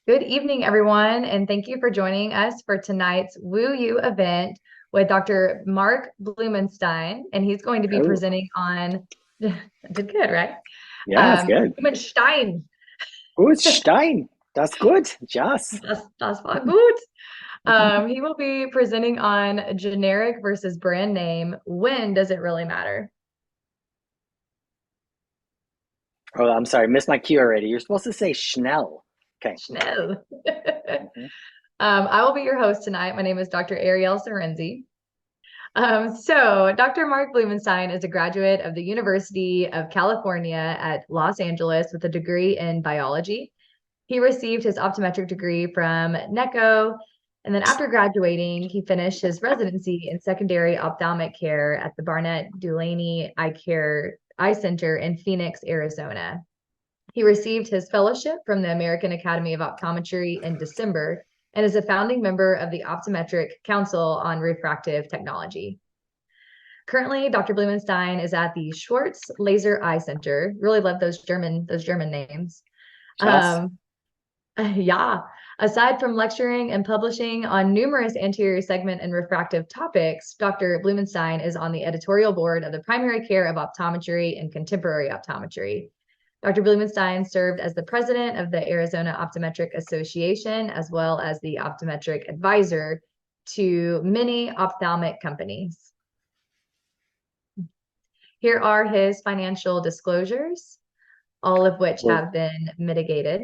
Good evening, everyone, and thank you for joining us for tonight's Woo You event with Dr. Marc Bloomenstein, and he's going to be Oh, presenting on, I did good, right? yeah, it's good. Blumenstein. Gut, Stein. Das gut. Yes. Das war gut. He will be presenting on generic versus brand name. When does it really matter? Oh, I'm sorry. Missed my cue already. You're supposed to say Schnell. Okay. Schnell. Mhm. I will be your host tonight. My name is Dr. Ariel Sorenzi. So Dr. Marc Blumenstein is a graduate of the University of California at Los Angeles with a degree in biology. He received his optometric degree from NECO, and then after graduating, he finished his residency in secondary ophthalmic care at the Barnett Dulaney Eye Center in Phoenix, Arizona. He received his fellowship from the American Academy of Optometry in December and is a founding member of the Optometric Council on Refractive Technology. Currently, Dr. Blumenstein is at the Schwartz Laser Eye Center. Really love those German names. Yes. Um, yeah. Aside from lecturing and publishing on numerous anterior segment and refractive topics, Dr. Blumenstein is on the editorial board of the Primary Care of Optometry and Contemporary Optometry. Dr. Blumenstein served as the president of the Arizona Optometric Association, as well as the optometric advisor to many ophthalmic companies. Here are his financial disclosures, all of which Well, have been mitigated.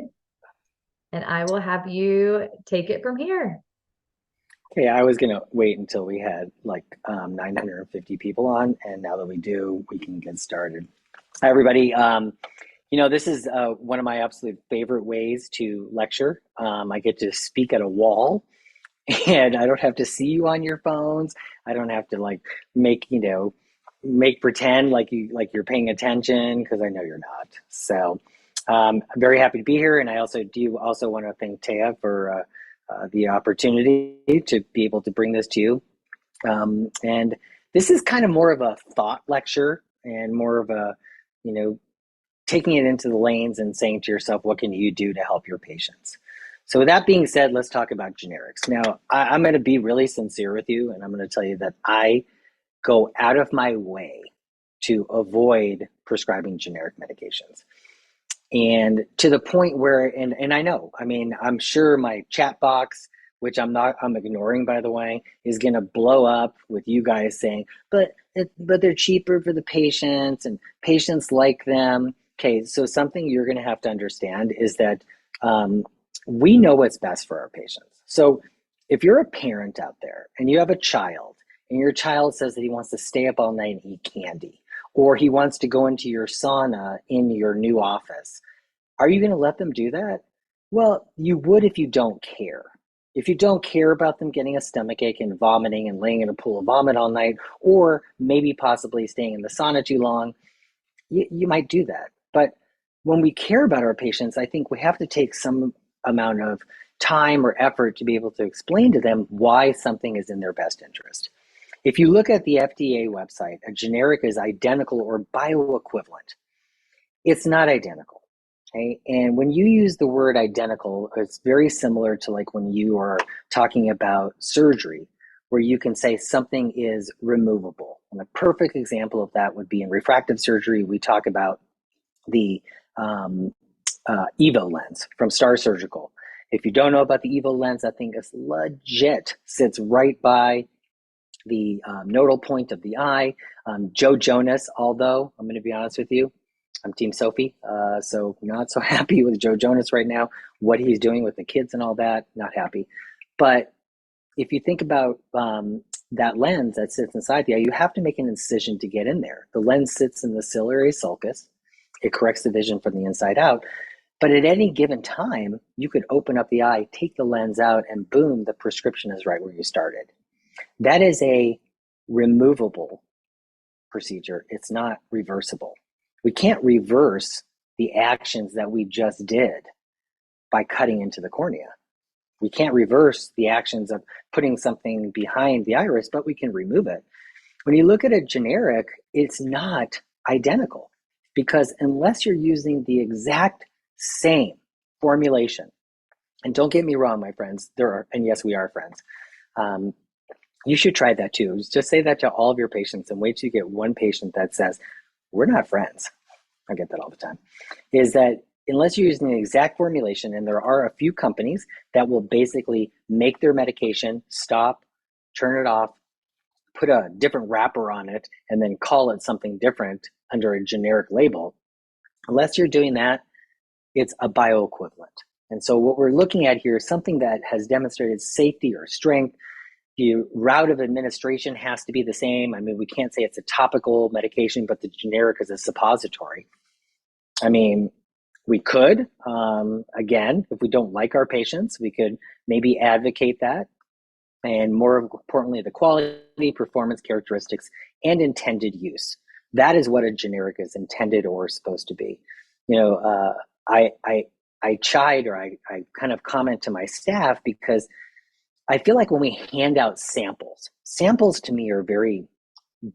And I will have you take it from here. okay, I was gonna wait until we had like 950 people on, and now that we do, we can get started. Hi, everybody. This is one of my absolute favorite ways to lecture. I get to speak at a wall, and I don't have to see you on your phones. I don't have to like make make pretend like you're paying attention because I know you're not. So I'm very happy to be here, and I also want to thank Taya for the opportunity to be able to bring this to you. And this is kind of more of a thought lecture and more of a you know taking it into the lanes and saying to yourself, what can you do to help your patients? So with that being said, let's talk about generics. Now, I'm going to be really sincere with you, and I'm going to tell you that I go out of my way to avoid prescribing generic medications. And to the point where, and I know, I mean, I'm sure my chat box, which I'm ignoring, by the way, is going to blow up with you guys saying, but they're cheaper for the patients and patients like them. Okay, so something you're going to have to understand is that um, we know what's best for our patients. So if you're a parent out there and you have a child and your child says that he wants to stay up all night and eat candy, or he wants to go into your sauna in your new office, are you going to let them do that? Well, you would if you don't care. If you don't care about them getting a stomach ache and vomiting and laying in a pool of vomit all night, or maybe possibly staying in the sauna too long, you might do that. But when we care about our patients, I think we have to take some amount of time or effort to be able to explain to them why something is in their best interest. If you look at the FDA website, a generic is identical or bioequivalent. It's not identical. Okay. And when you use the word identical, it's very similar to like when you are talking about surgery, where you can say something is removable. And a perfect example of that would be in refractive surgery. We talk about the Evo lens from Star Surgical. If you don't know about the Evo lens, I think it's legit. Sits right by the nodal point of the eye. Joe Jonas, although I'm going to be honest with you, I'm Team Sophie, so not so happy with Joe Jonas right now. What he's doing with the kids and all that, not happy. But if you think about that lens that sits inside the eye, you have to make an incision to get in there. The lens sits in the ciliary sulcus. It corrects the vision from the inside out. But at any given time, you could open up the eye, take the lens out, and boom, the prescription is right where you started. That is a removable procedure. It's not reversible. We can't reverse the actions that we just did by cutting into the cornea. We can't reverse the actions of putting something behind the iris, but we can remove it. When you look at a generic, it's not identical because unless you're using the exact same formulation And don't get me wrong, my friends, there are, and yes, we are friends. Um, you should try that too. Just say that to all of your patients and wait till you get one patient that says, we're not friends. I get that all the time. Is that unless you're using the exact formulation, and there are a few companies that will basically make their medication, stop, turn it off, put a different wrapper on it, and then call it something different under a generic label. Unless you're doing that, it's a bioequivalent. And so what we're looking at here is something that has demonstrated safety or strength. The route of administration has to be the same. I mean, we can't say it's a topical medication, but the generic is a suppository. I mean, we could, again, if we don't like our patients, we could maybe advocate that. And more importantly, the quality, performance characteristics, and intended use. That is what a generic is intended or supposed to be. You know, I chide or I kind of comment to my staff because I feel like when we hand out samples to me are very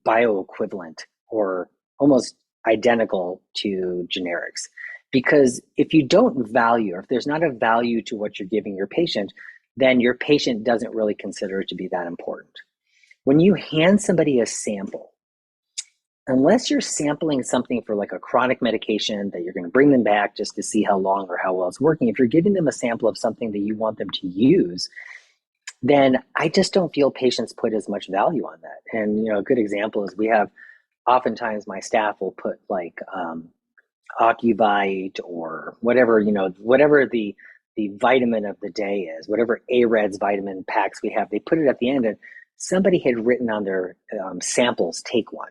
bioequivalent or almost identical to generics. Because if you don't value, or if there's not a value to what you're giving your patient, then your patient doesn't really consider it to be that important. When you hand somebody a sample, unless you're sampling something for like a chronic medication that you're going to bring them back just to see how long or how well it's working, if you're giving them a sample of something that you want them to use, then I just don't feel patients put as much value on that. And, you know, a good example is we have oftentimes my staff will put like Ocuvite or whatever, you know, whatever the vitamin of the day is, whatever AREDS vitamin packs we have, they put it at the end and somebody had written on their samples, take one.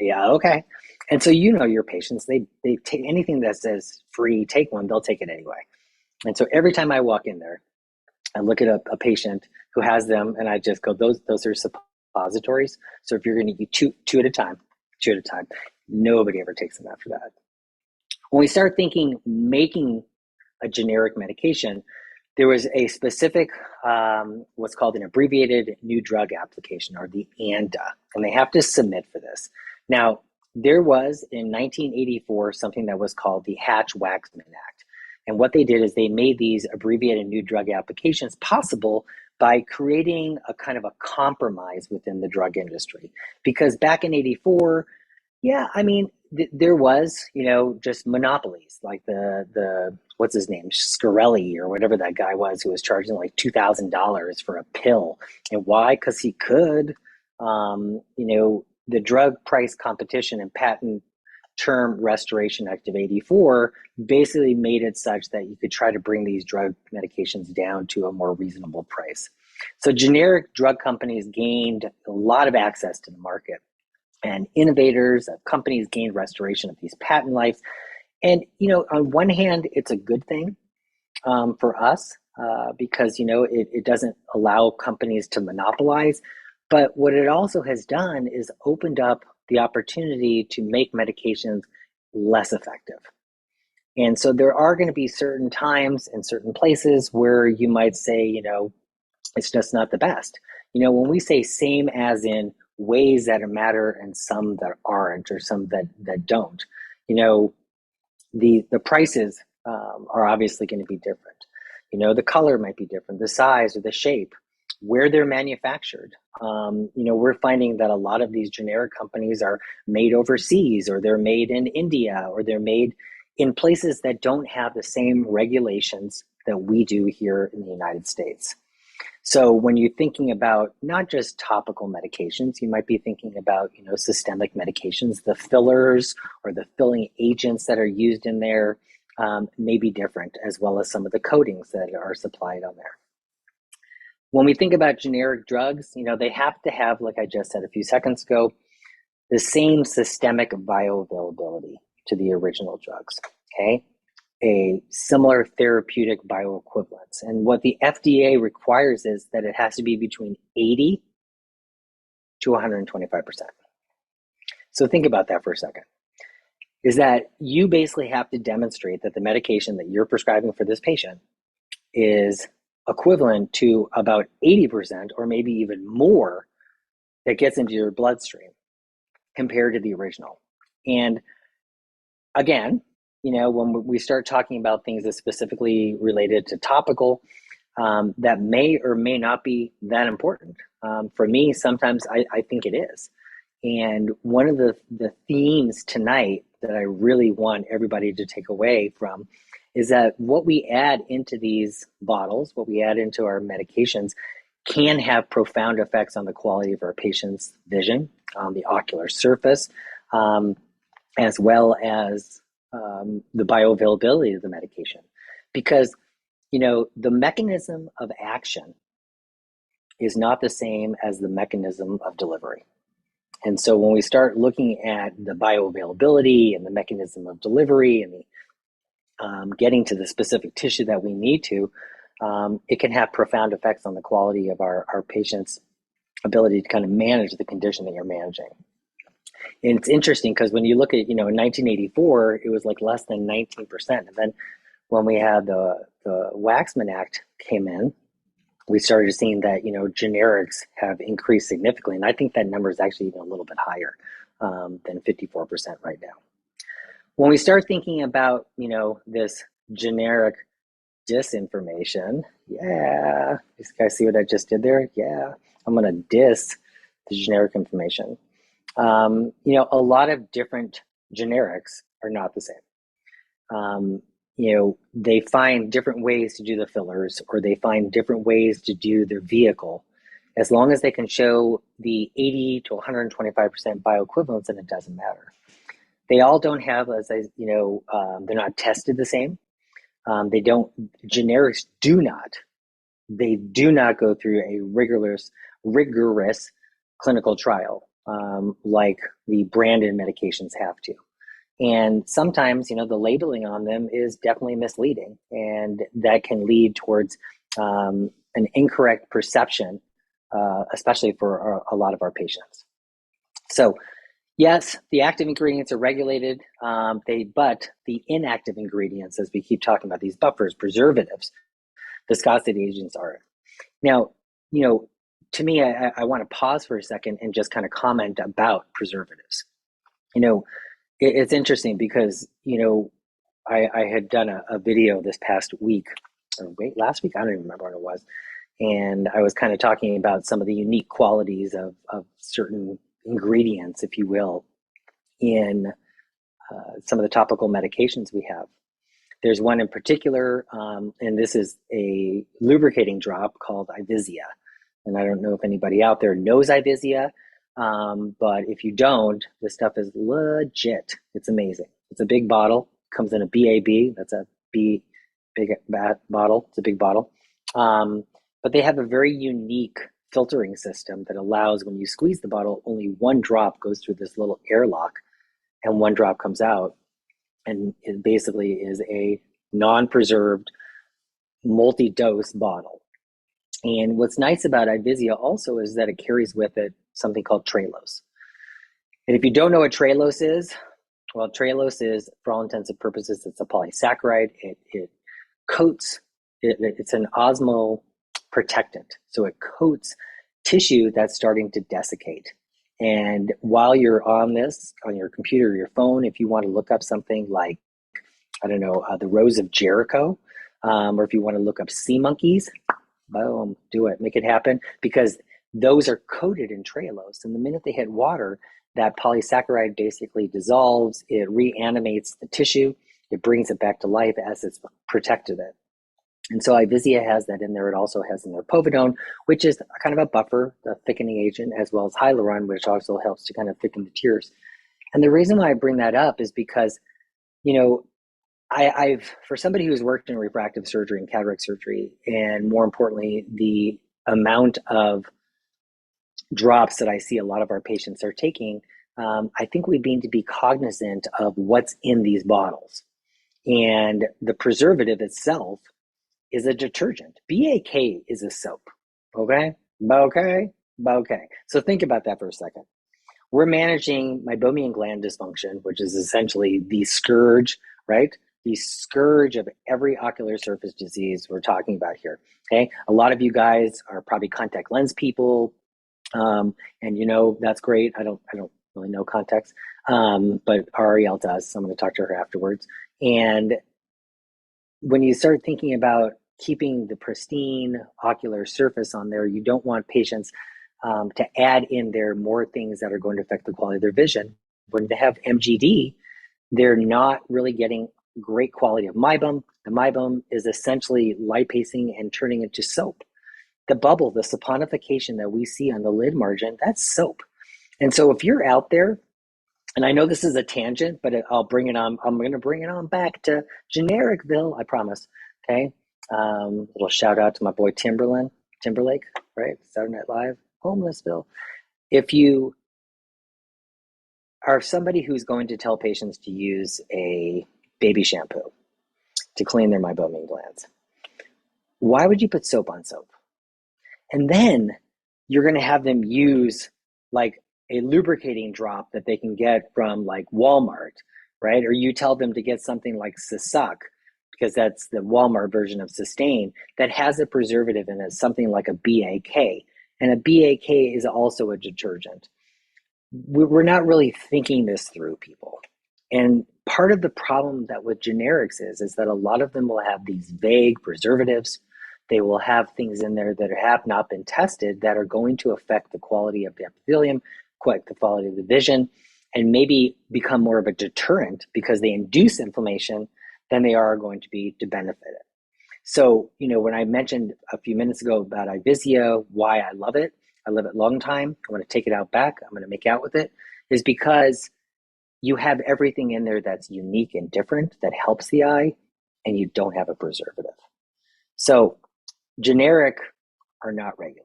Yeah, okay. And so you know your patients, they take anything that says free, take one, they'll take it anyway. And so every time I walk in there, I look at a patient who has them and I just go, those are suppositories. So if you're going to eat two at a time, nobody ever takes them after that. When we start thinking making a generic medication, there was a specific, what's called an abbreviated new drug application, or the ANDA, and they have to submit for this. Now, there was in 1984 something that was called the Hatch-Waxman Act. And what they did is they made these abbreviated new drug applications possible by creating a kind of a compromise within the drug industry. Because back in 84, yeah, I mean, there was, you know, just monopolies like the what's his name, Scarelli or whatever that guy was who was charging like $2,000 for a pill. And why? Because he could. You know, the Drug Price Competition and Patent Term Restoration Act of 84 basically made it such that you could try to bring these drug medications down to a more reasonable price. So generic drug companies gained a lot of access to the market, and innovators, companies gained restoration of these patent lives. And, you know, on one hand, it's a good thing for us because, you know, it doesn't allow companies to monopolize. But what it also has done is opened up the opportunity to make medications less effective. And so there are going to be certain times and certain places where you might say, you know, it's just not the best. You know, when we say same as in ways that matter and some that aren't, or some that don't, you know, the prices are obviously going to be different. You know, the color might be different, the size or the shape, where they're manufactured. You know, we're finding that a lot of these generic companies are made overseas, or they're made in India, or they're made in places that don't have the same regulations that we do here in the United States. So when you're thinking about not just topical medications, you might be thinking about, you know, systemic medications, the fillers or the filling agents that are used in there may be different, as well as some of the coatings that are supplied on there. When we think about generic drugs, you know, they have to have, like I just said a few seconds ago, the same systemic bioavailability to the original drugs, okay? A similar therapeutic bioequivalence. And what the FDA requires is that it has to be between 80 to 125%. So think about that for a second. Is that you basically have to demonstrate that the medication that you're prescribing for this patient is equivalent to about 80% or maybe even more that gets into your bloodstream compared to the original. And again, when we start talking about things that specifically related to topical, that may or may not be that important. For me, sometimes I think it is. And one of the themes tonight that I really want everybody to take away from is that what we add into these bottles, what we add into our medications, can have profound effects on the quality of our patient's vision, on the ocular surface, um, as well as the bioavailability of the medication. Because, the mechanism of action is not the same as the mechanism of delivery. And so when we start looking at the bioavailability and the mechanism of delivery and the getting to the specific tissue that we need to, it can have profound effects on the quality of our patient's ability to kind of manage the condition that you're managing. And it's interesting because when you look at, in 1984, it was like less than 19%. And then when we had the Waxman Act came in, we started seeing that, generics have increased significantly. And I think that number is actually even a little bit higher than 54% right now. When we start thinking about, this generic disinformation, yeah, you guys see what I just did there? Yeah, I'm going to diss the generic information. A lot of different generics are not the same. They find different ways to do the fillers, or they find different ways to do their vehicle. As long as they can show the 80 to 125% bioequivalence, then it doesn't matter. They all don't have, they're not tested the same. Generics do not go through a rigorous clinical trial like the branded medications have to. And sometimes, the labeling on them is definitely misleading, and that can lead towards an incorrect perception, especially for a lot of our patients. So, yes, the active ingredients are regulated, but the inactive ingredients, as we keep talking about, these buffers, preservatives, viscosity agents are. Now, to me, I want to pause for a second and just kind of comment about preservatives. It's interesting because, I had done a video this past week, or last week, I don't even remember when it was. And I was kind of talking about some of the unique qualities of certain ingredients, if you will, in some of the topical medications we have. There's one in particular, and this is a lubricating drop called Ivisia. And I don't know if anybody out there knows Ivisia. But if you don't, this stuff is legit. It's amazing. It's a big bottle. Comes in a BAB. That's a big bottle. It's a big bottle. But they have a very unique filtering system that allows, when you squeeze the bottle, only one drop goes through this little airlock and one drop comes out. And it basically is a non-preserved multi-dose bottle. And what's nice about Ivisia also is that it carries with it something called Trailose. And if you don't know what Trailose is, well, Trailose is, for all intents and purposes, it's a polysaccharide. It coats, it's an osmoprotectant. So it coats tissue that's starting to desiccate. And while you're on this, on your computer or your phone, if you want to look up something like, the Rose of Jericho, or if you want to look up sea monkeys, boom, do it, make it happen, because those are coated in Trailose. And the minute they hit water, that polysaccharide basically dissolves, it reanimates the tissue, it brings it back to life as it's protected it. And so Ivisia has that in there. It also has in there povidone, which is kind of a buffer, a thickening agent, as well as hyaluron, which also helps to kind of thicken the tears. And the reason why I bring that up is because, I've, for somebody who's worked in refractive surgery and cataract surgery, and more importantly, the amount of drops that I see a lot of our patients are taking, I think we need to be cognizant of what's in these bottles. And the preservative itself is a detergent. BAK is a soap. Okay? Okay. So think about that for a second. We're managing meibomian gland dysfunction, which is essentially the scourge, right? The scourge of every ocular surface disease we're talking about here. Okay? A lot of you guys are probably contact lens people, and that's great. I don't really know context. but Ariel does, so I'm going to talk to her afterwards. And when you start thinking about keeping the pristine ocular surface on there, you don't want patients to add in there more things that are going to affect the quality of their vision. When they have MGD, they're not really getting great quality of meibum. The meibum is essentially lipasing and turning into soap. The bubble, the saponification that we see on the lid margin, that's soap. And so if you're out there, and I know this is a tangent, but I'll bring it on. I'm going to bring it on back to Genericville, I promise. Okay. Little shout out to my boy Timberlake, right? Saturday Night Live, Homelessville. If you are somebody who's going to tell patients to use a baby shampoo to clean their meibomian glands, why would you put soap on soap? And then you're going to have them use like a lubricating drop that they can get from like Walmart, right? Or you tell them to get something like Sasak, because that's the Walmart version of Sustain, that has a preservative in it, something like a BAK. And a BAK is also a detergent. We're not really thinking this through, people. And part of the problem that with generics is that a lot of them will have these vague preservatives. They will have things in there that have not been tested that are going to affect the quality of the epithelium, quite the quality of the vision, and maybe become more of a deterrent because they induce inflammation than they are going to be to benefit it. So, when I mentioned a few minutes ago about Ivisia, why I love it a long time, I'm going to take it out back, I'm going to make out with it, is because you have everything in there that's unique and different that helps the eye, and you don't have a preservative. So generic are not regulated.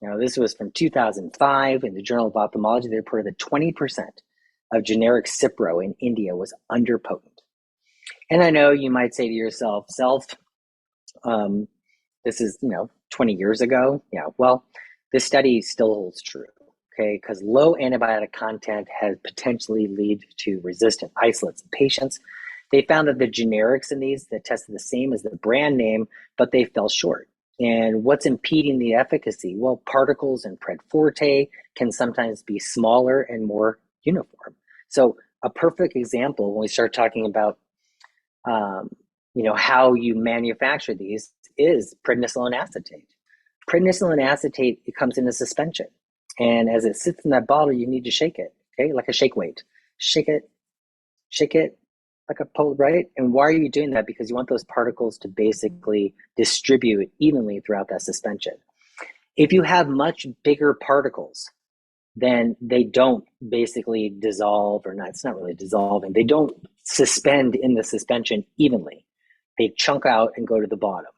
Now, this was from 2005 in the Journal of Ophthalmology. They reported that 20% of generic Cipro in India was underpotent. And I know you might say to yourself, this is, 20 years ago. Yeah, well, this study still holds true, okay? Because low antibiotic content has potentially lead to resistant isolates in patients. They found that the generics in these that tested the same as the brand name, but they fell short. And what's impeding the efficacy? Well, particles in Pred Forte can sometimes be smaller and more uniform. So a perfect example when we start talking about how you manufacture these is prednisolone acetate. Prednisolone acetate, it comes in a suspension. And as it sits in that bottle, you need to shake it, okay? Like a shake weight. Shake it like a pole, right? And why are you doing that? Because you want those particles to basically distribute evenly throughout that suspension. If you have much bigger particles, then they don't basically dissolve, or not, it's not really dissolving. They don't suspend in the suspension evenly. They chunk out and go to the bottom.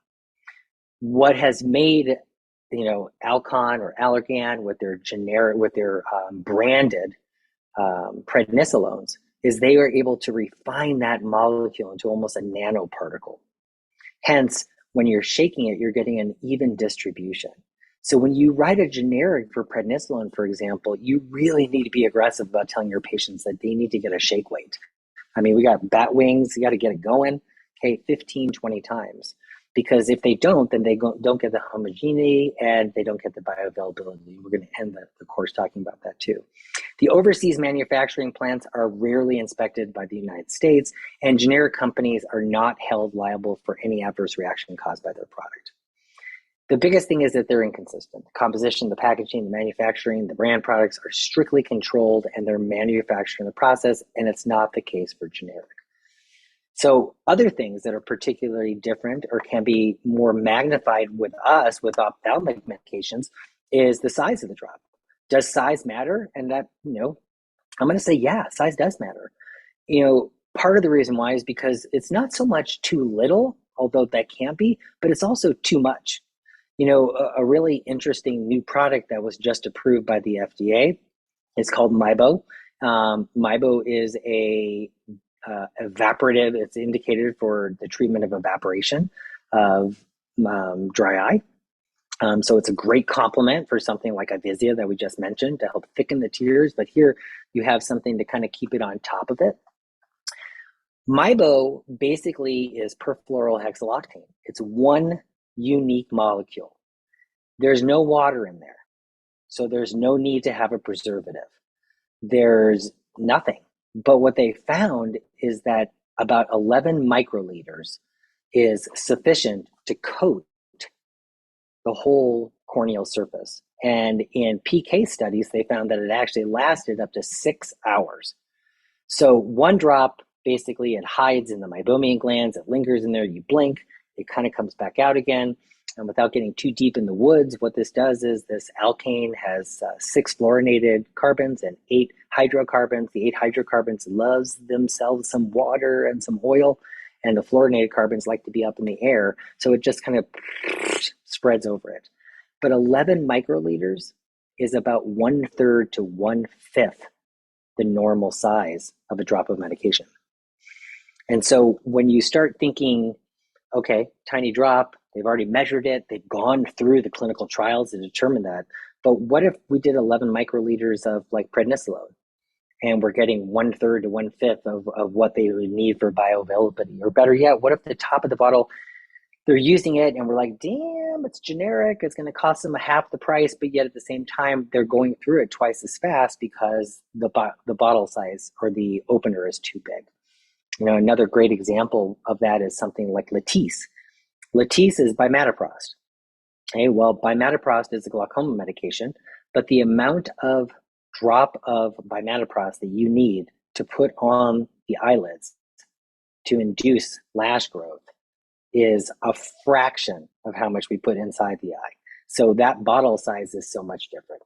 What has made, Alcon or Allergan with their branded prednisolones is they are able to refine that molecule into almost a nanoparticle. Hence, when you're shaking it, you're getting an even distribution. So when you write a generic for prednisolone, for example, you really need to be aggressive about telling your patients that they need to get a shake weight. I mean, we got bat wings, you got to get it going, okay, 15, 20 times. Because if they don't, then they don't get the homogeneity and they don't get the bioavailability. We're going to end the course talking about that too. The overseas manufacturing plants are rarely inspected by the United States, and generic companies are not held liable for any adverse reaction caused by their product. The biggest thing is that they're inconsistent. The composition, the packaging, the manufacturing, the brand products are strictly controlled and they're manufactured in the process, and it's not the case for generic. So other things that are particularly different or can be more magnified with us with ophthalmic medications is the size of the drop. Does size matter? And that, I'm going to say, yeah, size does matter. Part of the reason why is because it's not so much too little, although that can be, but it's also too much. A really interesting new product that was just approved by the FDA is called Mibo. Mibo is a evaporative. It's indicated for the treatment of evaporation of dry eye. So it's a great complement for something like Ivisia that we just mentioned to help thicken the tears. But here you have something to kind of keep it on top of it. Mibo basically is perfluorohexyloctane. It's one unique molecule. There's no water in there. So there's no need to have a preservative. There's nothing. But what they found is that about 11 microliters is sufficient to coat the whole corneal surface. And in PK studies, they found that it actually lasted up to 6 hours. So one drop, basically, it hides in the meibomian glands, it lingers in there, you blink, it kind of comes back out again. And without getting too deep in the woods, what this does is this alkane has 6 fluorinated carbons and 8 hydrocarbons. The 8 hydrocarbons loves themselves some water and some oil, and the fluorinated carbons like to be up in the air. So it just kind of spreads over it. But 11 microliters is about 1/3 to 1/5 the normal size of a drop of medication. And so when you start thinking, okay, tiny drop, they've already measured it, they've gone through the clinical trials to determine that. But what if we did 11 microliters of like prednisolone and we're getting 1/3 to 1/5 of what they would need for bioavailability? Or better yet, what if the top of the bottle, they're using it and we're like, damn, it's generic, it's going to cost them half the price, but yet at the same time, they're going through it twice as fast because the bottle size or the opener is too big. Another great example of that is something like Latisse. Latisse is bimatoprost. Okay, well, bimatoprost is a glaucoma medication, but the amount of drop of bimatoprost that you need to put on the eyelids to induce lash growth is a fraction of how much we put inside the eye. So that bottle size is so much different.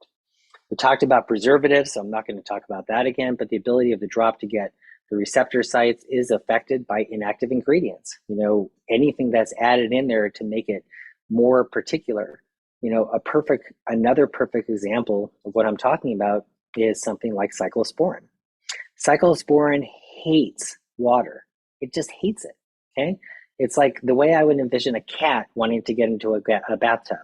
We talked about preservatives, so I'm not going to talk about that again, but the ability of the drop to get the receptor sites is affected by inactive ingredients. Anything that's added in there to make it more particular. Another perfect example of what I'm talking about is something like cyclosporin. Cyclosporin hates water. It just hates it, okay? It's like the way I would envision a cat wanting to get into a bathtub.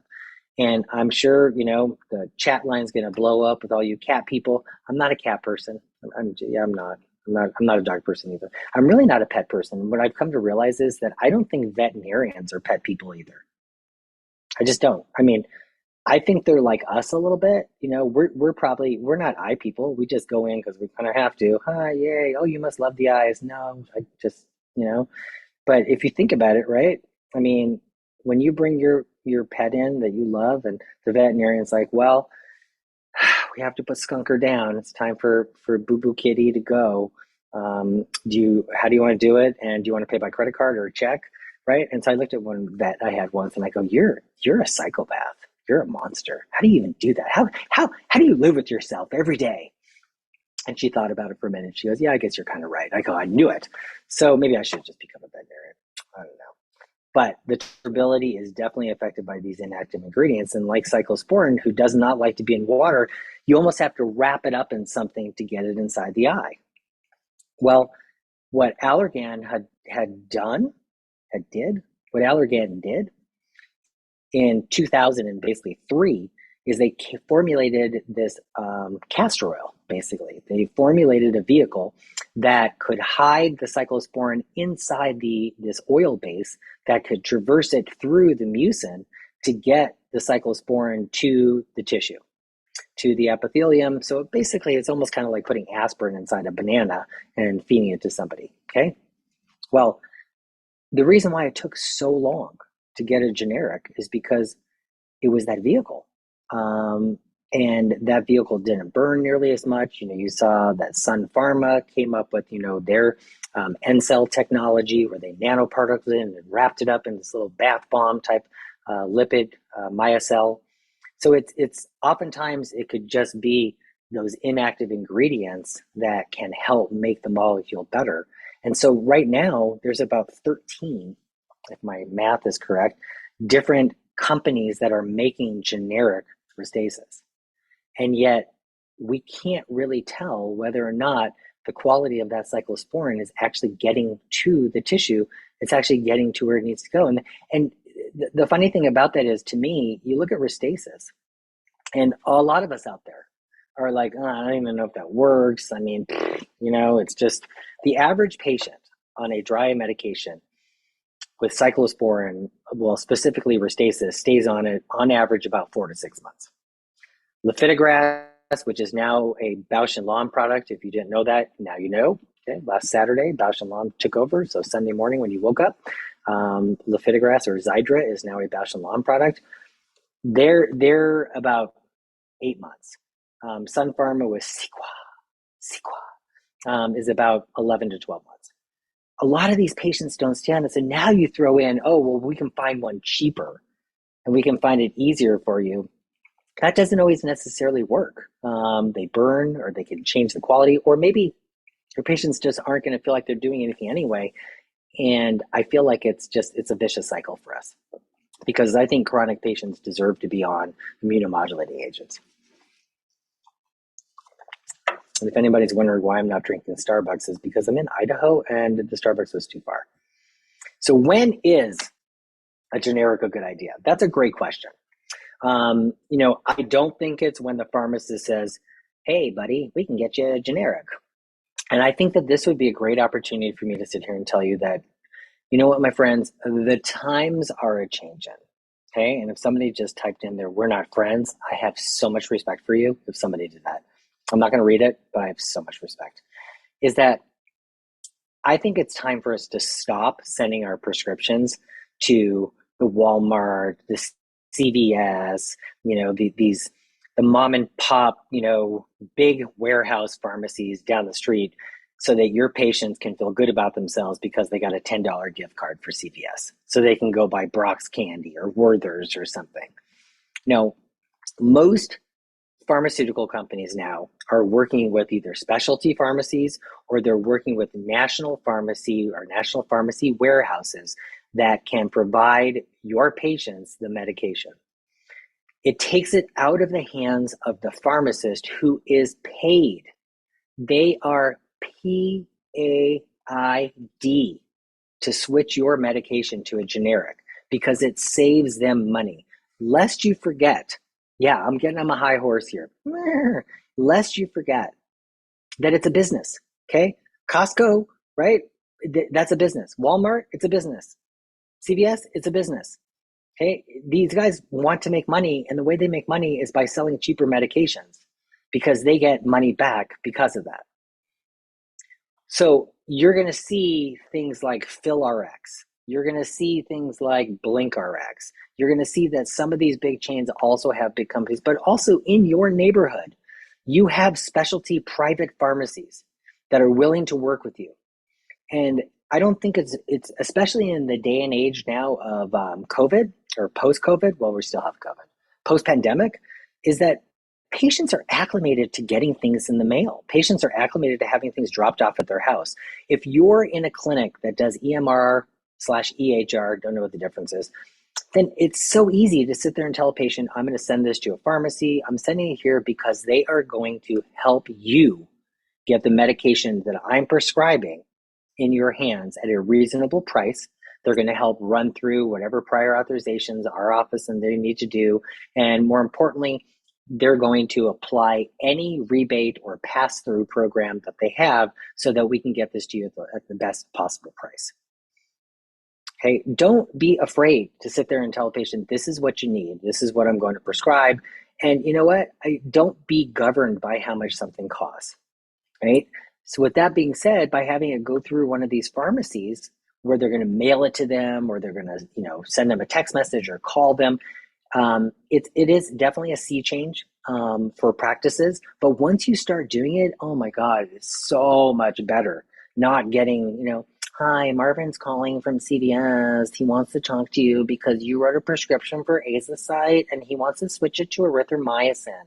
And I'm sure, the chat line's going to blow up with all you cat people. I'm not a cat person. I'm not. I'm not a dog person either. I'm really not a pet person. What I've come to realize is that I don't think veterinarians are pet people either. I just don't. I mean, I think they're like us a little bit. We're not eye people. We just go in because we kind of have to. Hi, yay. Oh, you must love the eyes. No, I just, But if you think about it, right? I mean, when you bring your pet in that you love, and the veterinarian's like, well, we have to put Skunker down. It's time for Boo Boo Kitty to go. How do you want to do it? And do you want to pay by credit card or a check? Right? And so I looked at one vet I had once, and I go, you're a psychopath. You're a monster. How do you even do that? How do you live with yourself every day? And she thought about it for a minute. She goes, yeah, I guess you're kind of right. I go, I knew it. So maybe I should just become a veterinarian. I don't know. But the tolerability is definitely affected by these inactive ingredients. And like cyclosporin, who does not like to be in water, you almost have to wrap it up in something to get it inside the eye. Well, what Allergan what Allergan did in 2003 is they formulated this castor oil, basically. They formulated a vehicle that could hide the cyclosporin inside this oil base that could traverse it through the mucin to get the cyclosporin to the tissue, to the epithelium. So basically, it's almost kind of like putting aspirin inside a banana and feeding it to somebody, okay? Well, the reason why it took so long to get a generic is because it was that vehicle. And that vehicle didn't burn nearly as much. You saw that Sun Pharma came up with, their N-cell technology where they nanoparticled it and wrapped it up in this little bath bomb type lipid myocyl. So it's oftentimes it could just be those inactive ingredients that can help make the molecule better. And so right now there's about 13, if my math is correct, different companies that are making generic Restasis. And yet we can't really tell whether or not the quality of that cyclosporin is actually getting to the tissue. It's actually getting to where it needs to go. And the funny thing about that is, to me, you look at Restasis, and a lot of us out there are like, oh, I don't even know if that works. I mean, it's just the average patient on a dry medication with cyclosporin, well, specifically Restasis, stays on it on average about 4 to 6 months. Lifitegrast which is now a Bausch& Lomb product. If you didn't know that, now you know. Okay, last Saturday, Bausch & Lomb took over. So Sunday morning when you woke up, Lifitegrast or Xiidra is now a Bausch & Lomb product. They're about 8 months. Sun Pharma with Cequa is about 11 to 12 months. A lot of these patients don't stand it. So now you throw in, oh, well, we can find one cheaper and we can find it easier for you. That doesn't always necessarily work. They burn, or they can change the quality, or maybe your patients just aren't going to feel like they're doing anything anyway. And I feel like it's a vicious cycle for us, because I think chronic patients deserve to be on immunomodulating agents. And if anybody's wondering why I'm not drinking Starbucks, is because I'm in Idaho and the Starbucks was too far. So when is a generic a good idea? That's a great question. I don't think it's when the pharmacist says, hey, buddy, we can get you a generic. And I think that this would be a great opportunity for me to sit here and tell you that, you know what, my friends, the times are a changing. Okay. And if somebody just typed in there, we're not friends, I have so much respect for you if somebody did that. I'm not going to read it, but I have so much respect. Is that I think it's time for us to stop sending our prescriptions to the Walmart, the CVS, the mom and pop, big warehouse pharmacies down the street, so that your patients can feel good about themselves because they got a $10 gift card for CVS. So they can go buy Brock's candy or Werther's or something. Most pharmaceutical companies now are working with either specialty pharmacies, or they're working with national pharmacy or national pharmacy warehouses that can provide your patients the medication. It takes it out of the hands of the pharmacist, who is paid. They are PAID to switch your medication to a generic, because it saves them money. Lest you forget, I'm getting on my high horse here. Lest you forget that it's a business, okay? Costco, right? That's a business. Walmart, it's a business. CVS, it's a business. Okay, these guys want to make money, and the way they make money is by selling cheaper medications, because they get money back because of that. So you're going to see things like PhilRx. You're going to see things like BlinkRx. You're going to see that some of these big chains also have big companies, but also in your neighborhood, you have specialty private pharmacies that are willing to work with you. And I don't think it's especially in the day and age now of COVID or post-COVID, well, we still have COVID, post-pandemic, is that patients are acclimated to getting things in the mail. Patients are acclimated to having things dropped off at their house. If you're in a clinic that does EMR/EHR, don't know what the difference is, then it's so easy to sit there and tell a patient, I'm going to send this to a pharmacy. I'm sending it here because they are going to help you get the medication that I'm prescribing in your hands at a reasonable price. They're going to help run through whatever prior authorizations our office and they need to do. And more importantly, they're going to apply any rebate or pass-through program that they have so that we can get this to you at the best possible price. Okay, don't be afraid to sit there and tell a patient, this is what you need. This is what I'm going to prescribe. And you know what? Don't be governed by how much something costs, right? So with that being said, by having it go through one of these pharmacies where they're going to mail it to them, or they're going to, send them a text message or call them, it is definitely a sea change for practices. But once you start doing it, oh my God, it's so much better. Not getting, hi, Marvin's calling from CVS. He wants to talk to you because you wrote a prescription for Azocyte and he wants to switch it to erythromycin.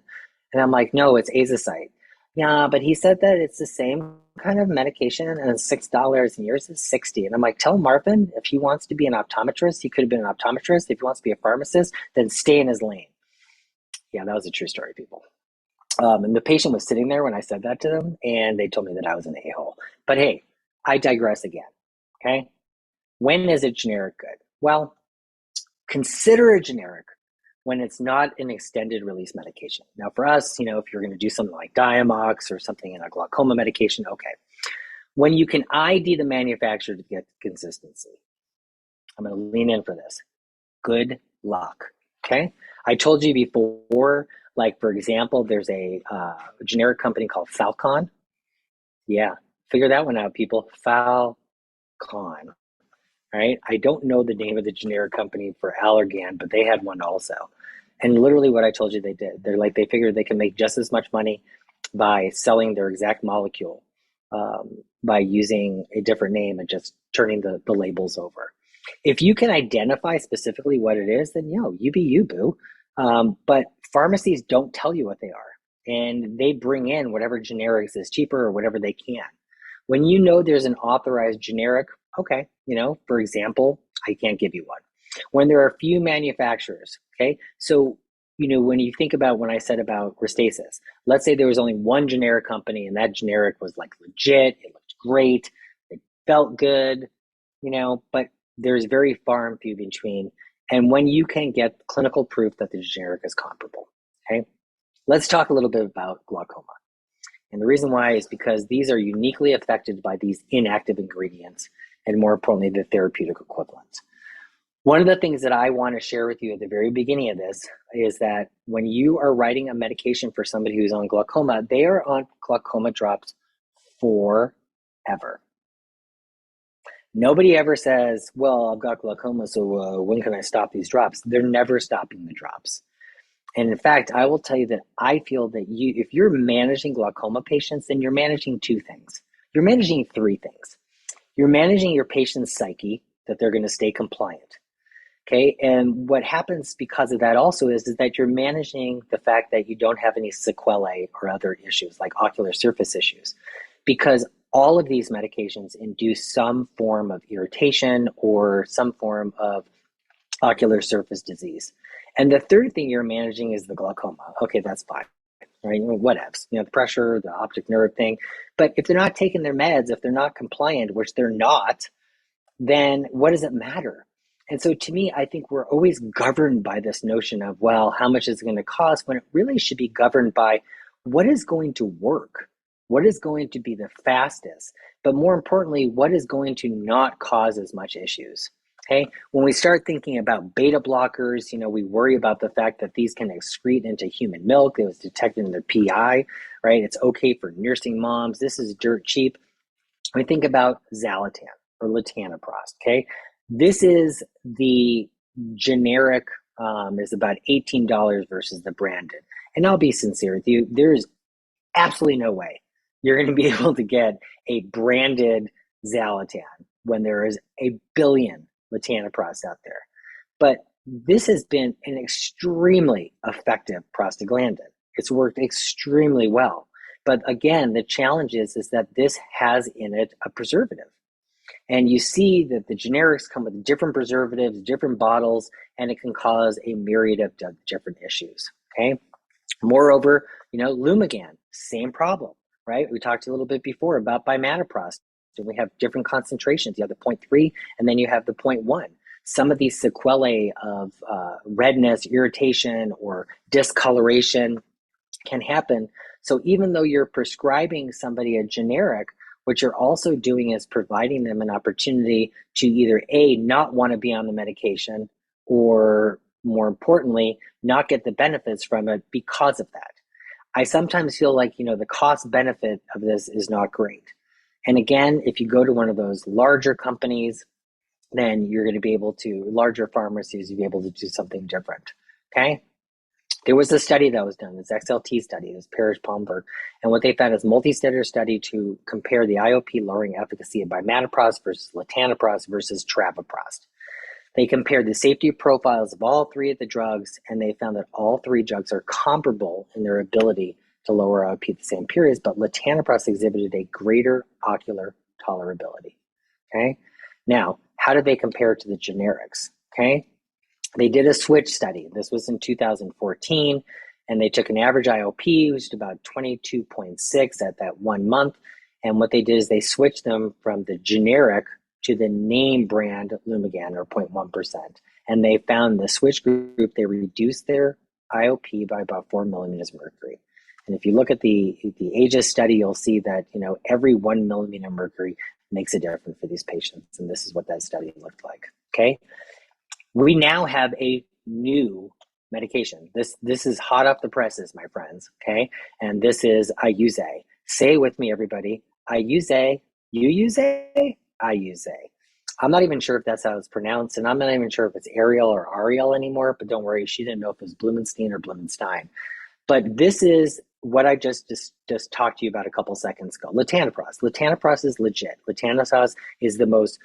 And I'm like, no, it's Azocyte. Yeah, but he said that it's the same kind of medication and it's $6 and yours is $60. And I'm like, tell Marvin if he wants to be an optometrist, he could have been an optometrist. If he wants to be a pharmacist, then stay in his lane. Yeah, that was a true story, people. And the patient was sitting there when I said that to them, and they told me that I was an a-hole. But hey, I digress again, okay? When is a generic good? Well, consider a generic when it's not an extended release medication. Now for us, if you're going to do something like Diamox or something in a glaucoma medication, okay. When you can ID the manufacturer to get consistency, I'm going to lean in for this. Good luck, okay? I told you before, Like, for example, there's a generic company called Falcon. Yeah, figure that one out, people. Falcon, right? I don't know the name of the generic company for Allergan, but they had one also. And literally what I told you they did. They figured they can make just as much money by selling their exact molecule by using a different name and just turning the labels over. If you can identify specifically what it is, then you be you, boo. But pharmacies don't tell you what they are, and they bring in whatever generics is cheaper or whatever they can. When you know there's an authorized generic, okay, for example, I can't give you one. When there are few manufacturers, okay, so when you think about when I said about Restasis, let's say there was only one generic company and that generic was like legit, it looked great, it felt good, but there's very far and few between. And when you can get clinical proof that the generic is comparable, okay, let's talk a little bit about glaucoma. And the reason why is because these are uniquely affected by these inactive ingredients, and more importantly, the therapeutic equivalent. One of the things that I want to share with you at the very beginning of this is that when you are writing a medication for somebody who's on glaucoma, they are on glaucoma drops forever. Nobody ever says, well, I've got glaucoma, so when can I stop these drops? They're never stopping the drops. And in fact, I will tell you that I feel that if you're managing glaucoma patients, then you're managing two things. You're managing three things. You're managing your patient's psyche, that they're going to stay compliant. Okay, and what happens because of that also is that you're managing the fact that you don't have any sequelae or other issues like ocular surface issues, because all of these medications induce some form of irritation or some form of ocular surface disease. And the third thing you're managing is the glaucoma. Okay, that's fine, right? Whatevs, the pressure, the optic nerve thing. But if they're not taking their meds, if they're not compliant, which they're not, then what does it matter? And so to me, I think we're always governed by this notion of, well, how much is it going to cost, when it really should be governed by what is going to work, what is going to be the fastest, but more importantly, what is going to not cause as much issues. Okay, when we start thinking about beta blockers, we worry about the fact that these can excrete into human milk. It was detected in their PI, right? It's okay for nursing moms. This is dirt cheap. We think about Zalatan or latanoprost, okay? This is the generic, is about $18 versus the branded. And I'll be sincere with you, there's absolutely no way you're going to be able to get a branded Zalatan when there is a billion latanoprost out there. But this has been an extremely effective prostaglandin. It's worked extremely well. But again, the challenge is that this has in it a preservative. And you see that the generics come with different preservatives, different bottles, and it can cause a myriad of different issues, okay? Moreover, Lumigan, same problem, right? We talked a little bit before about bimatoprost. And we have different concentrations. You have the 0.3 and then you have the 0.1. Some of these sequelae of redness, irritation, or discoloration can happen. So even though you're prescribing somebody a generic, what you're also doing is providing them an opportunity to either A, not want to be on the medication, or more importantly, not get the benefits from it because of that. I sometimes feel like, the cost benefit of this is not great. And again, if you go to one of those larger companies, then you're going to be able to, larger pharmacies, you'll be able to do something different, okay? There was a study that was done, this XLT study, this Parrish-Palmberg, and what they found is multi-center study to compare the IOP lowering efficacy of bimatoprost versus latanoprost versus travoprost. They compared the safety profiles of all three of the drugs, and they found that all three drugs are comparable in their ability to lower IOP at the same periods, but latanoprost exhibited a greater ocular tolerability, okay? Now, how did they compare to the generics, okay? They did a switch study. This was in 2014, and they took an average IOP, which is about 22.6 at that 1 month. And what they did is they switched them from the generic to the name brand Lumigan, or 0.1%. And they found the switch group, they reduced their IOP by about 4 millimeters of mercury. And if you look at the AGIS study, you'll see that, every 1 millimeter of mercury makes a difference for these patients. And this is what that study looked like, okay? We now have a new medication. This is hot off the presses, my friends. Okay, and this is I use a. Say it with me, everybody. I use a. You use a. I use a. I'm not even sure if that's how it's pronounced, and I'm not even sure if it's Ariel or Ariel anymore. But don't worry, she didn't know if it was Bloomenstein or Bloomenstein. But this is what I just talked to you about a couple seconds ago. Latanoprost. Latanoprost is legit. Latanoprost is the most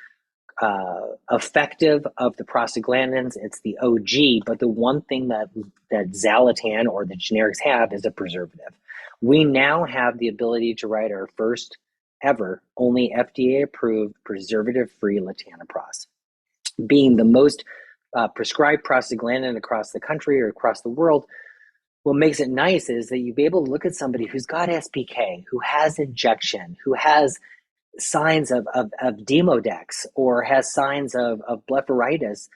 effective of the prostaglandins. It's the OG, but the one thing that Zalatan or the generics have is a preservative. We now have the ability to write our first ever, only FDA approved preservative-free latanoprost, being the most prescribed prostaglandin across the country or across the world. What makes it nice is that you'll be able to look at somebody who's got SPK, who has injection, who has signs of Demodex or has signs of blepharitis.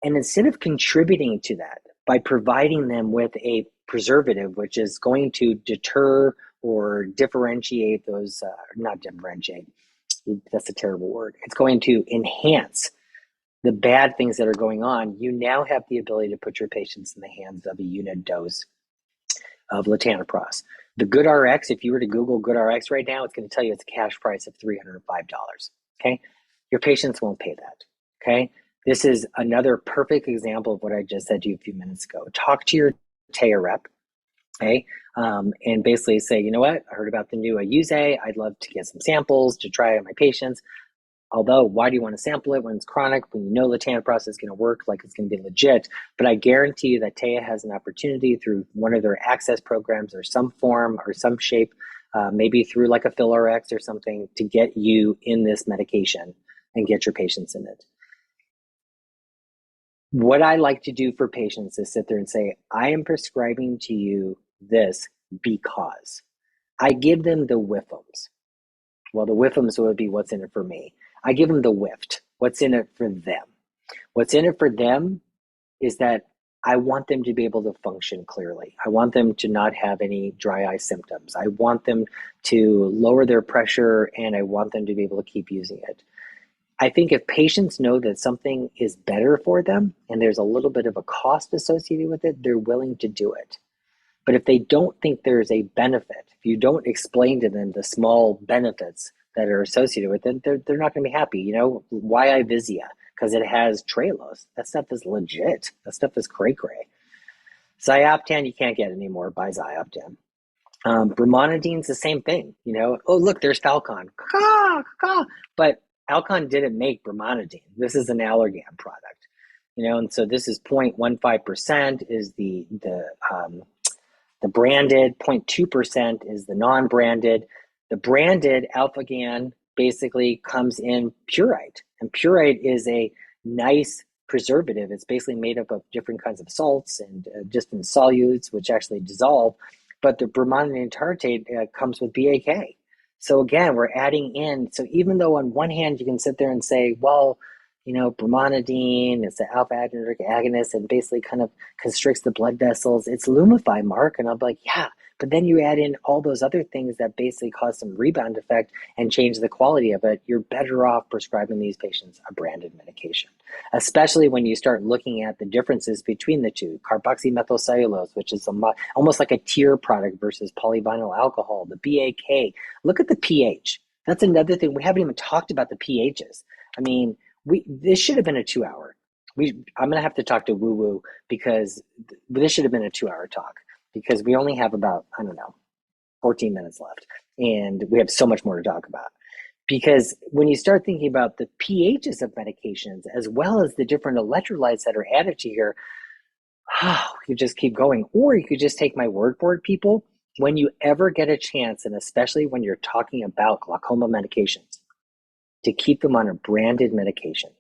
And instead of contributing to that by providing them with a preservative, which is going to deter or differentiate those, not differentiate, that's a terrible word. It's going to enhance the bad things that are going on. You now have the ability to put your patients in the hands of a unit dose of latanoprost. The GoodRx, if you were to Google GoodRx right now, it's going to tell you it's a cash price of $305. Okay, your patients won't pay that. Okay, this is another perfect example of what I just said to you a few minutes ago. Talk to your TAEA rep, okay, and basically say, you know what, I heard about the new Ayuze. I'd love to get some samples to try on my patients. Although, why do you want to sample it when it's chronic, when you know latanoprost is going to work, like it's going to be legit? But I guarantee you that TAEA has an opportunity through one of their access programs or some form or some shape, maybe through like a PhilRx or something, to get you in this medication and get your patients in it. What I like to do for patients is sit there and say, I am prescribing to you this because I give them the WIFMs. Well, the WIFMs would be what's in it for me. I give them the WIFT, what's in it for them. What's in it for them is that I want them to be able to function clearly. I want them to not have any dry eye symptoms. I want them to lower their pressure, and I want them to be able to keep using it. I think if patients know that something is better for them and there's a little bit of a cost associated with it, they're willing to do it. But if they don't think there's a benefit, if you don't explain to them the small benefits that are associated with it, they're not going to be happy. You know, why Ivisia? Because it has Tralos. That stuff is legit. That stuff is cray-cray. Zioptan, you can't get anymore. Buy Zioptan. Brimonadine's the same thing. You know, oh, look, there's Falcon. But Alcon didn't make Brimonadine. This is an Allergan product. You know, and so this is 0.15% is the branded, 0.2% is the non-branded. The branded Alphagan basically comes in purite, and purite is a nice preservative. It's basically made up of different kinds of salts and different solutes, which actually dissolve. But the bromonidine tartrate comes with BAK. So again, we're adding in. So even though on one hand you can sit there and say, well, you know, brimonidine, it's an alpha adrenergic agonist and basically kind of constricts the blood vessels. It's Lumify, Mark. And I'm like, yeah. But then you add in all those other things that basically cause some rebound effect and change the quality of it. You're better off prescribing these patients a branded medication, especially when you start looking at the differences between the two. Carboxymethylcellulose, which is almost like a tier product versus polyvinyl alcohol, the BAK. Look at the pH. That's another thing. We haven't even talked about the pHs. I mean, this should have been a 2-hour. I'm going to have to talk to Woo Woo because this should have been a 2-hour talk because we only have about, 14 minutes left. And we have so much more to talk about. Because when you start thinking about the pHs of medications, as well as the different electrolytes that are added to here, you just keep going. Or you could just take my word for it, people. When you ever get a chance, and especially when you're talking about glaucoma medications, to keep them on a branded medication.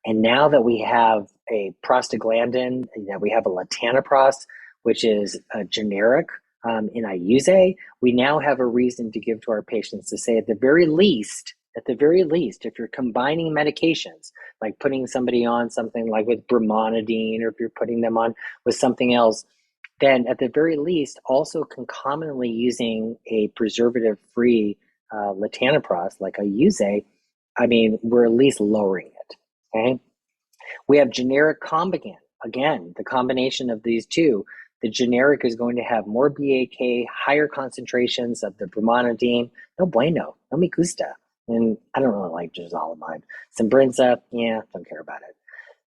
And now that we have a prostaglandin, that we have a latanoprost, which is a generic in Ayuze, we now have a reason to give to our patients to say at the very least, if you're combining medications, like putting somebody on something like with brimonidine, or if you're putting them on with something else, then at the very least, also concomitantly using a preservative-free latanoprost like Ayuze, I mean, we're at least lowering it, okay? We have generic Combigan. again, the combination of these two, the generic is going to have more BAK, higher concentrations of the bromonidine. No bueno, no me gusta. And I don't really like jazalamide. Simbrinza, yeah, don't care about it.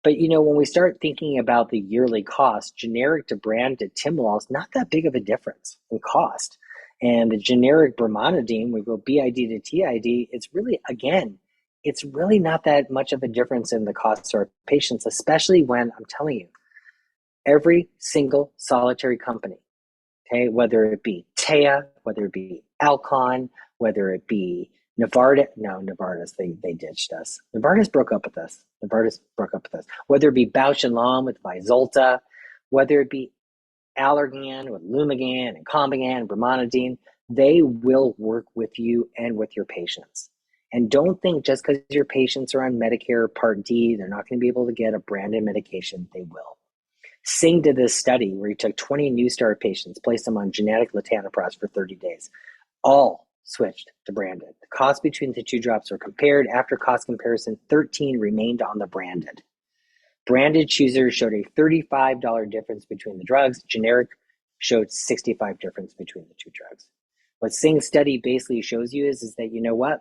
But when we start thinking about the yearly cost, generic to branded timolol is not that big of a difference in cost. And the generic bromonidine, we go BID to TID, it's really not that much of a difference in the cost to our patients, especially when I'm telling you, every single solitary company, okay, whether it be Tea, whether it be Alcon, whether it be Novartis, they ditched us. Novartis broke up with us. Whether it be Bausch and Lomb with Vyzulta, whether it be Allergan with Lumigan and Combigan and bromonidine, they will work with you and with your patients. And don't think just because your patients are on Medicare Part D, they're not going to be able to get a branded medication. They will. Sing did this study where he took 20 new start patients, placed them on genetic latanoprost for 30 days. All switched to branded. The cost between the two drops were compared. After cost comparison, 13 remained on the branded. Branded choosers showed a $35 difference between the drugs. Generic showed $65 difference between the two drugs. What Singh's study basically shows you is that, you know what?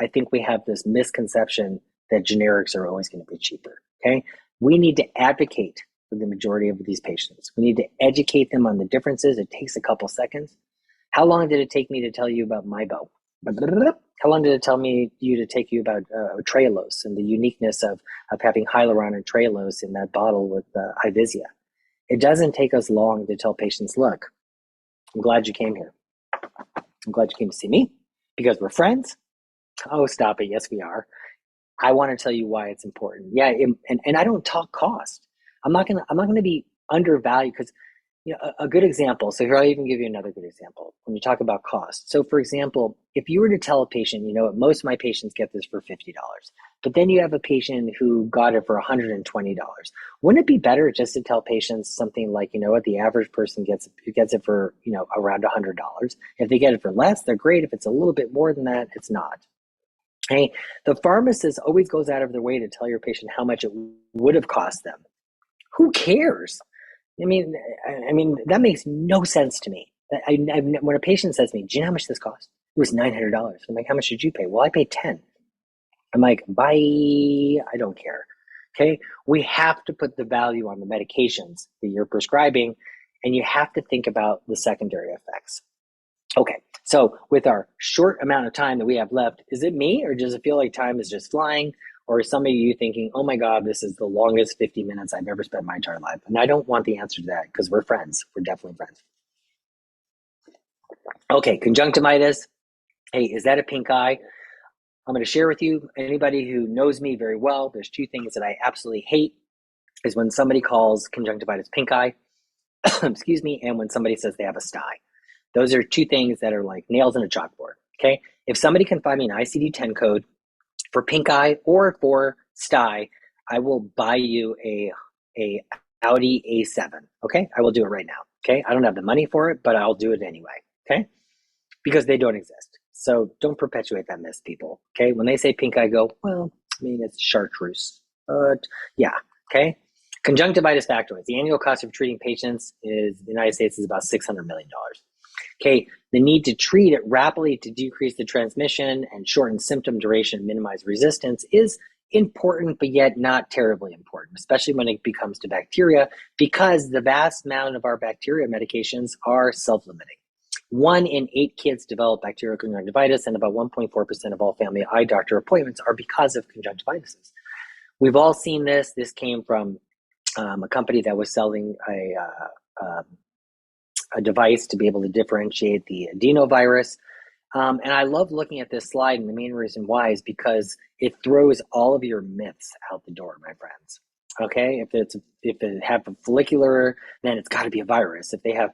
I think we have this misconception that generics are always going to be cheaper, okay? We need to advocate for the majority of these patients. We need to educate them on the differences. It takes a couple seconds. How long did it take me to tell you about MIBO? How long did it take you about Trehalose and the uniqueness of having hyaluron and Trehalose in that bottle with Ivisia? It doesn't take us long to tell patients, look, I'm glad you came here. I'm glad you came to see me because we're friends. Oh, stop it. Yes, we are. I want to tell you why it's important. Yeah, and I don't talk cost. I'm not gonna be undervalued because a good example. So here I'll even give you another good example when you talk about cost. So for example, if you were to tell a patient, most of my patients get this for $50, but then you have a patient who got it for $120. Wouldn't it be better just to tell patients something like, what the average person gets it for, around $100. If they get it for less, they're great. If it's a little bit more than that, it's not. Okay, the pharmacist always goes out of their way to tell your patient how much it would have cost them. Who cares? I mean, that makes no sense to me. When a patient says to me, "Do you know how much this cost?" It was $900. I'm like, "How much did you pay?" Well, I paid 10. I'm like, bye. I don't care. Okay, we have to put the value on the medications that you're prescribing, and you have to think about the secondary effects. Okay, so with our short amount of time that we have left, is it me or does it feel like time is just flying? Or is some of you thinking, oh my God, this is the longest 50 minutes I've ever spent in my entire life? And I don't want the answer to that because we're friends. We're definitely friends. Okay, conjunctivitis. Hey, is that a pink eye? I'm going to share with you, anybody who knows me very well, there's two things that I absolutely hate is when somebody calls conjunctivitis pink eye, excuse me, and when somebody says they have a sty. Those are two things that are like nails in a chalkboard, okay? If somebody can find me an ICD-10 code for pink eye or for sty, I will buy you a Audi A7, okay? I will do it right now, okay? I don't have the money for it, but I'll do it anyway, okay? Because they don't exist. So don't perpetuate that myth, people, okay? When they say pink eye, go, well, it's chartreuse. But yeah, okay? Conjunctivitis factoids. The annual cost of treating patients in the United States is about $600 million. Okay, the need to treat it rapidly to decrease the transmission and shorten symptom duration, minimize resistance is important, but yet not terribly important, especially when it becomes to bacteria, because the vast amount of our bacteria medications are self-limiting. 1 in 8 kids develop bacterial conjunctivitis, and about 1.4% of all family eye doctor appointments are because of conjunctivitis. We've all seen this. This came from a company that was selling a device to be able to differentiate the adenovirus. And I love looking at this slide, and the main reason why is because it throws all of your myths out the door, my friends. Okay, if it have a follicular, then it's got to be a virus. If they have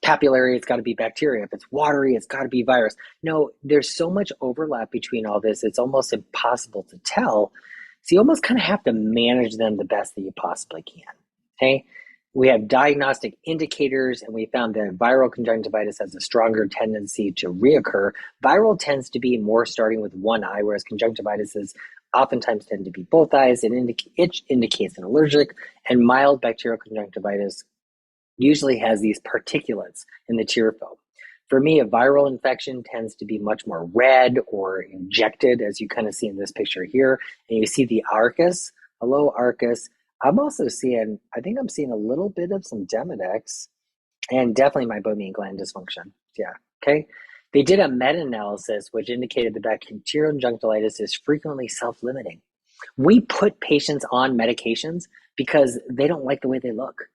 papillary, it's got to be bacteria. If it's watery, it's got to be virus. No, there's so much overlap between all this, it's almost impossible to tell. So you almost kind of have to manage them the best that you possibly can. Okay. We have diagnostic indicators, and we found that viral conjunctivitis has a stronger tendency to reoccur. Viral tends to be more starting with one eye, whereas conjunctivitis is oftentimes tend to be both eyes. It indicates an allergic, and mild bacterial conjunctivitis usually has these particulates in the tear film. For me, a viral infection tends to be much more red or injected, as you kind of see in this picture here. And you see the arcus. Hello, arcus. I think I'm seeing a little bit of some Demodex and definitely meibomian gland dysfunction. Yeah, okay. They did a meta-analysis which indicated that bacterial conjunctivitis is frequently self-limiting. We put patients on medications because they don't like the way they look,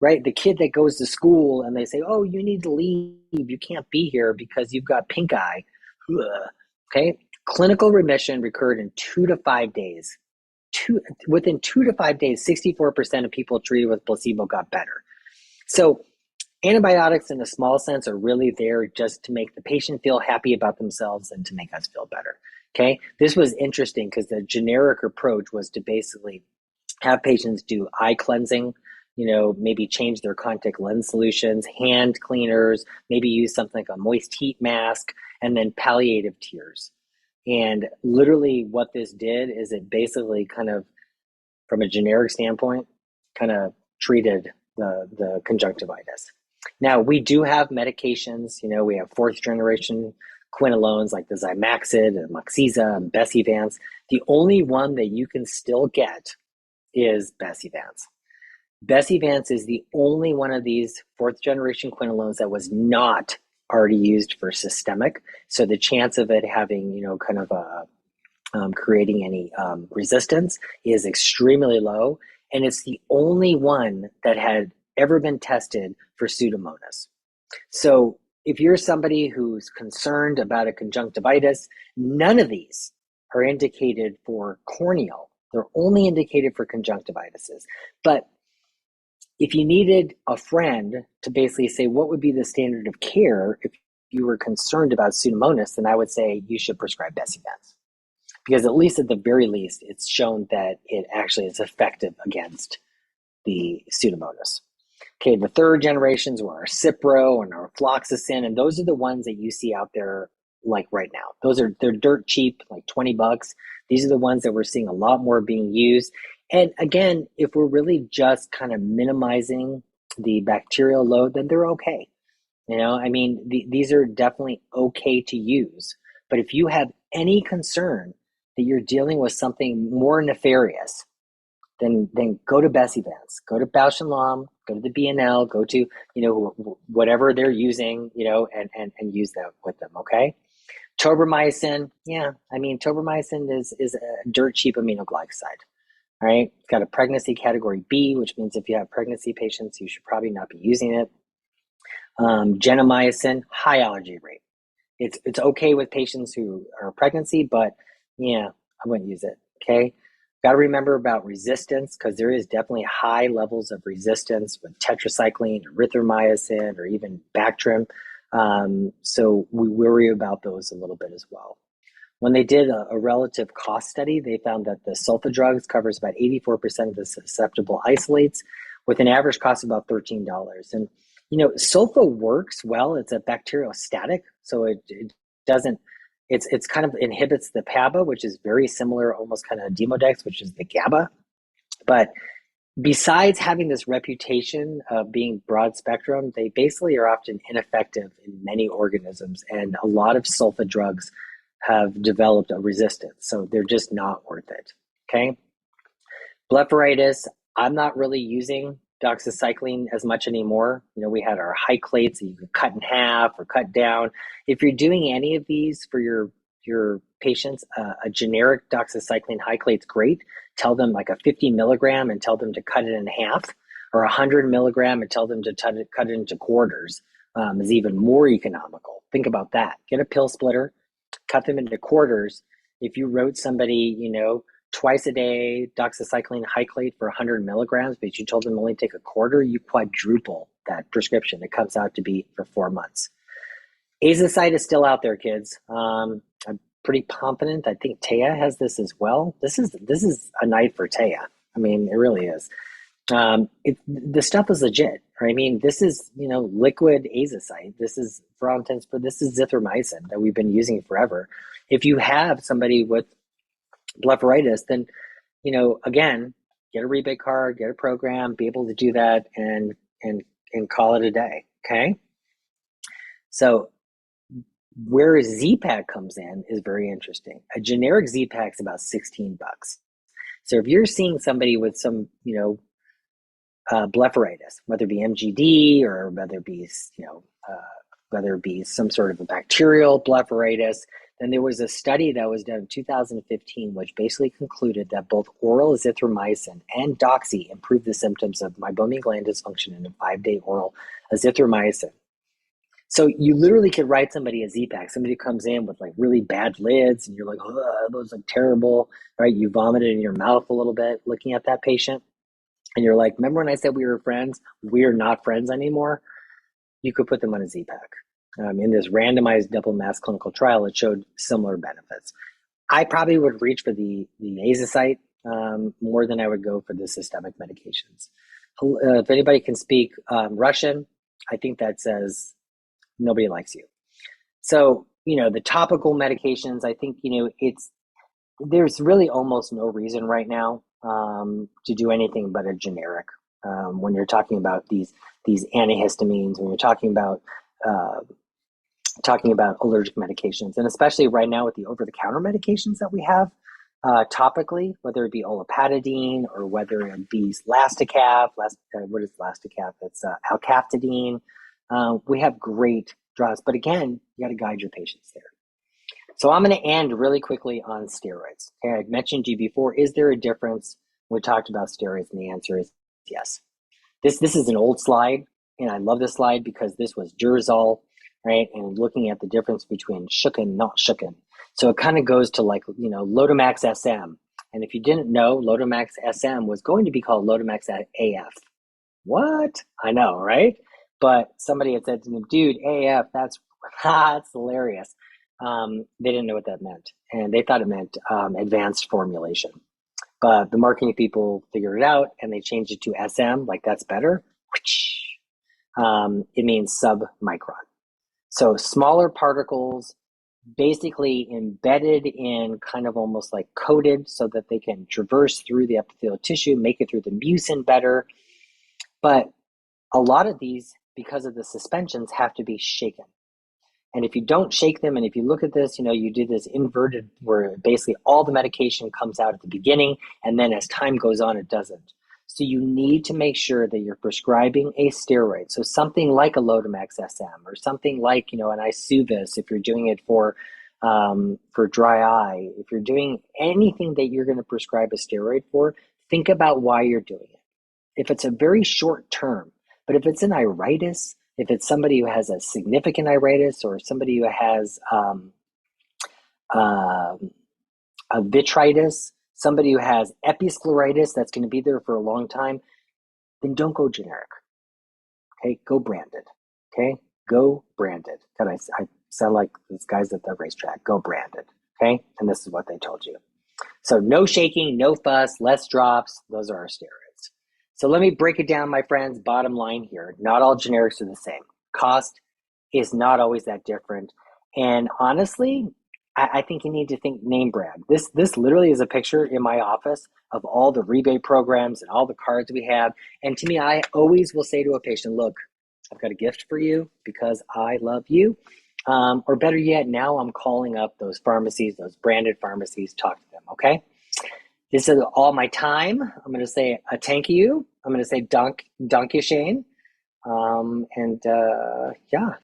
right? The kid that goes to school and they say, oh, you need to leave. You can't be here because you've got pink eye. Ugh. Okay. Clinical remission recurred in 2 to 5 days. Within 2 to 5 days, 64% of people treated with placebo got better. So antibiotics in a small sense are really there just to make the patient feel happy about themselves and to make us feel better. Okay. This was interesting because the generic approach was to basically have patients do eye cleansing, maybe change their contact lens solutions, hand cleaners, maybe use something like a moist heat mask, and then palliative tears. And literally what this did is it basically kind of, from a generic standpoint, kind of treated the conjunctivitis. Now, we do have medications. We have fourth generation quinolones like the Zymaxid and Moxiza and Besivance. The only one that you can still get is Besivance. Besivance is the only one of these fourth generation quinolones that was not already used for systemic. So the chance of it having, kind of creating any resistance is extremely low. And it's the only one that had ever been tested for Pseudomonas. So if you're somebody who's concerned about a conjunctivitis, none of these are indicated for corneal. They're only indicated for conjunctivitises. But if you needed a friend to basically say what would be the standard of care if you were concerned about Pseudomonas, then I would say you should prescribe Besivance. Because at least at the very least, it's shown that it actually is effective against the Pseudomonas. Okay, the third generations were our Cipro and our Fluoxacin, and those are the ones that you see out there like right now. They're dirt cheap, like $20. These are the ones that we're seeing a lot more being used. And again, if we're really just kind of minimizing the bacterial load, then they're okay. These are definitely okay to use. But if you have any concern that you're dealing with something more nefarious, then go to Besivance, go to Bausch and Lomb, go to the B&L, go to whatever they're using, and use that with them. Okay. Tobramycin, tobramycin is a dirt cheap aminoglycoside. All right. It's got a pregnancy category B, which means if you have pregnancy patients, you should probably not be using it. Gentamicin, high allergy rate. It's okay with patients who are pregnancy, but yeah, I wouldn't use it. Okay. Got to remember about resistance because there is definitely high levels of resistance with tetracycline, erythromycin, or even Bactrim. So we worry about those a little bit as well. When they did a relative cost study, they found that the sulfa drugs covers about 84% of the susceptible isolates with an average cost of about $13. And, sulfa works well. It's a bacteriostatic, so it doesn't, it's kind of inhibits the PABA, which is very similar, almost kind of Demodex, which is the GABA. But besides having this reputation of being broad spectrum, they basically are often ineffective in many organisms. And a lot of sulfa drugs have developed a resistance. So they're just not worth it. Okay. Blepharitis, I'm not really using doxycycline as much anymore. We had our hyclates that you could cut in half or cut down. If you're doing any of these for your patients, a generic doxycycline hyclate's great. Tell them like a 50 milligram and tell them to cut it in half, or 100 milligram and tell them to cut it into quarters is even more economical. Think about that. Get a pill splitter, cut them into quarters. If you wrote somebody, twice a day doxycycline hyclate for 100 milligrams, but you told them to only take a quarter, you quadruple that prescription. It comes out to be for 4 months. Azicide is still out there, kids. I'm pretty confident. I think Taya has this as well. This is a night for Taya. It really is. The stuff is legit. Right? I mean, this is, liquid azocyte. This is, for all intents, but this is zithromycin that we've been using forever. If you have somebody with blepharitis, then, again, get a rebate card, get a program, be able to do that and call it a day. Okay. So where Z-Pak comes in is very interesting. A generic Z-Pak is about $16. So if you're seeing somebody with some, blepharitis, whether it be MGD or whether it be some sort of a bacterial blepharitis, then there was a study that was done in 2015, which basically concluded that both oral azithromycin and doxy improved the symptoms of meibomian gland dysfunction in a 5-day oral azithromycin. So you literally could write somebody a Z-Pak. Somebody comes in with like really bad lids, and you're like, oh, those look terrible, right? You vomited in your mouth a little bit looking at that patient, and you're like, remember when I said we were friends? We're not friends anymore. You could put them on a Z-Pak. In this randomized double masked clinical trial, it showed similar benefits. I probably would reach for the azocyte more than I would go for the systemic medications. If anybody can speak Russian, I think that says nobody likes you. So, the topical medications, I think, there's really almost no reason right now to do anything but a generic. When you're talking about these antihistamines, when you're talking about allergic medications, and especially right now with the over-the-counter medications that we have topically, whether it be olopatadine or whether it be Lastacap, what is Lastacap? It's alcaftidine. We have great drugs, but again, you got to guide your patients there. So I'm going to end really quickly on steroids. Okay, I mentioned to you before, is there a difference? We talked about steroids, and the answer is yes. This is an old slide, and I love this slide because this was Durezol, right? And looking at the difference between shooken, not shooken. So it kind of goes to like, Lotemax SM. And if you didn't know, Lotemax SM was going to be called Lotemax AF. What? I know, right? But somebody had said to me, dude, AF, that's hilarious. They didn't know what that meant. And they thought it meant advanced formulation. But the marketing people figured it out and they changed it to SM, like that's better. It means submicron. So smaller particles basically embedded in, kind of almost like coated, so that they can traverse through the epithelial tissue, make it through the mucin better. But a lot of these, because of the suspensions, have to be shaken. And if you don't shake them, and if you look at this, you do this inverted where basically all the medication comes out at the beginning, and then as time goes on, it doesn't. So you need to make sure that you're prescribing a steroid. So something like a Lotemax SM, or something like, an Isuvis, if you're doing it for dry eye. If you're doing anything that you're going to prescribe a steroid for, think about why you're doing it. If it's a very short term, but if it's an iritis, if it's somebody who has a significant iritis, or somebody who has a vitritis, somebody who has episcleritis that's going to be there for a long time, then don't go generic. Okay, go branded. Okay, go branded. God, I sound like these guys at the racetrack. Go branded. Okay, and this is what they told you. So no shaking, no fuss, less drops. Those are our steroids. So let me break it down, my friends. Bottom line here, not all generics are the same. Cost is not always that different. And honestly, I think you need to think name brand. This literally is a picture in my office of all the rebate programs and all the cards we have. And to me, I always will say to a patient, look, I've got a gift for you because I love you. Or better yet, now I'm calling up those pharmacies, those branded pharmacies, talk to them, okay? This is all my time. I'm going to say a thank you. I'm going to say dank you, Shane. Yeah,